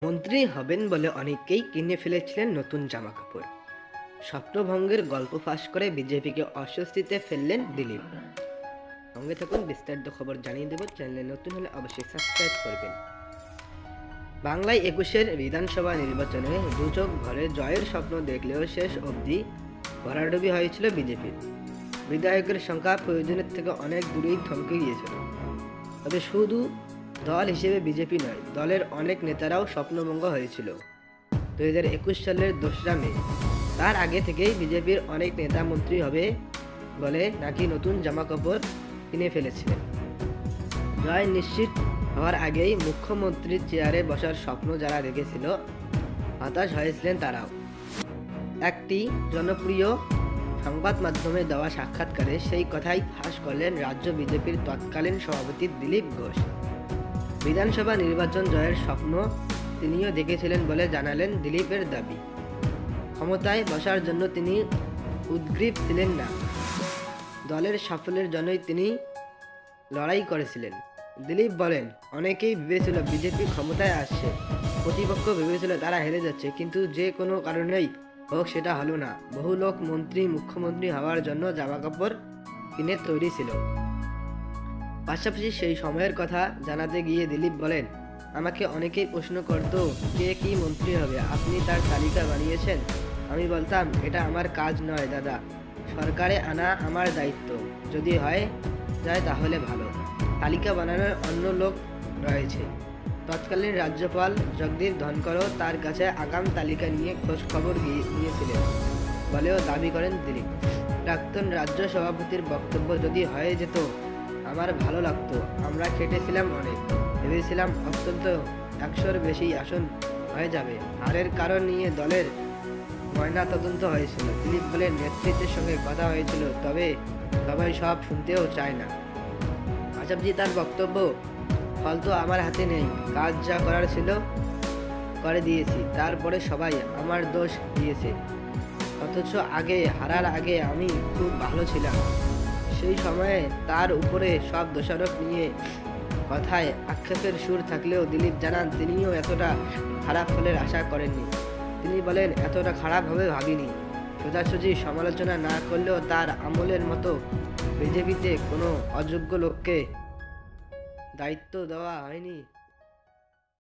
মন্ত্রী হবেন বলে অনেকেই কিনে ফেলেছিলেন নতুন জামাকাপড়। স্বপ্নভঙ্গের গল্প ফাঁস করে বিজেপিকে অস্বস্তিতে ফেললেন দিলীপ। সঙ্গে থাকুন, বিস্তারিত খবর জানিয়ে দেব। চ্যানেলে নতুন হলে অবশ্যই সাবস্ক্রাইব করবেন। বাংলায় 21-এর বিধানসভা নির্বাচনে দু চোখ ভরে জয়ের স্বপ্ন দেখলেও শেষ অবধি ভরাডুবি হয়েছিল বিজেপির। বিধায়কের সংখ্যা প্রয়োজনের থেকে অনেক দূরেই থমকে গিয়েছিল। তবে শুধু দল হিসেবে বিজেপি নয়, দলের অনেক নেতারাও স্বপ্নভঙ্গ হয়েছিল 2021 সালের 2রা মে। তার আগে থেকেই বিজেপির অনেক নেতা মন্ত্রী হবে বলে নাকি নতুন জামাকাপড় কিনে ফেলেছিলেন। জয় নিশ্চিত হওয়ার আগেই মুখ্যমন্ত্রীর চেয়ারে বসার স্বপ্ন যারা দেখেছিল, হতাশ হয়েছিলেন তারাও। একটি জনপ্রিয় সংবাদ মাধ্যমে দেওয়া সাক্ষাৎকারে সেই কথাই ফাঁস করলেন রাজ্য বিজেপির তৎকালীন সভাপতি দিলীপ ঘোষ। বিধানসভা নির্বাচন জয়ের স্বপ্ন তিনিও দেখেছিলেন বলে জানালেন দিলীপের দাবি। ক্ষমতায় বসার জন্য তিনি উদগ্রীব ছিলেন না, দলের সাফল্যের জন্যই তিনি লড়াই করেছিলেন। দিলীপ বলেন, অনেকেই ভেবেছিল বিজেপি ক্ষমতায় আসছে, প্রতিপক্ষ ভেবেছিল তারা হেরে যাচ্ছে, কিন্তু যে কোনো কারণেই হোক সেটা হলো না। বহু লোক মুখ্যমন্ত্রী হওয়ার জন্য জামাকাপড় কিনে তৈরি ছিল। পাশাপাশি সেই সময়ের কথা জানাতে গিয়ে দিলীপ বলেন, আমাকে অনেকেই প্রশ্ন করতো কে কি মন্ত্রী হবে, আপনি তার তালিকা বানিয়েছেন? আমি বলতাম, এটা আমার কাজ নয় দাদা, সরকারে আনা আমার দায়িত্ব, যদি হয় যায় তাহলে ভালো, তালিকা বানানোর অন্য লোক রয়েছে। তৎকালীন রাজ্যপাল জগদীপ ধনকরও তার কাছে আগাম তালিকা নিয়ে খোঁজ খবর নিয়েছিলেন বলেও দাবি করেন দিলীপ। প্রাক্তন রাজ্য সভাপতির বক্তব্য, যদি হয়ে যেত আমার ভালো লাগতো, আমরা খেটেছিলাম অনেক, ভেবেছিলাম অন্তত 100-র বেশি আসন হয়ে যাবে। হারের কারণ নিয়ে দলের ময়না তদন্ত হয়েছিল। দিলীপ বলেন, নেতৃত্বের সঙ্গে কথা হয়েছিল, তবে সবাই সব শুনতেও চায় না। পাশাপাশি তার বক্তব্য, ফল তো আমার হাতে নেই, কাজ যা করার ছিল করে দিয়েছি, তারপরে সবাই আমার দোষ দিয়েছে, অথচ হারার আগে আমি খুব ভালো ছিলাম। সেই সময়ে তার উপরে সব দোষারোপ নিয়ে কথায় আক্ষেপের সুর থাকলেও দিলীপ জানান, তিনিও এতটা খারাপ ফলের আশা করেননি। তিনি বলেন, এতটা খারাপ হবে ভাবিনি। সোজাসুজি সমালোচনা না করলেও তার আমলের মতো বিজেপিতে কোনো অযোগ্য লোককে দায়িত্ব দেওয়া হয়নি।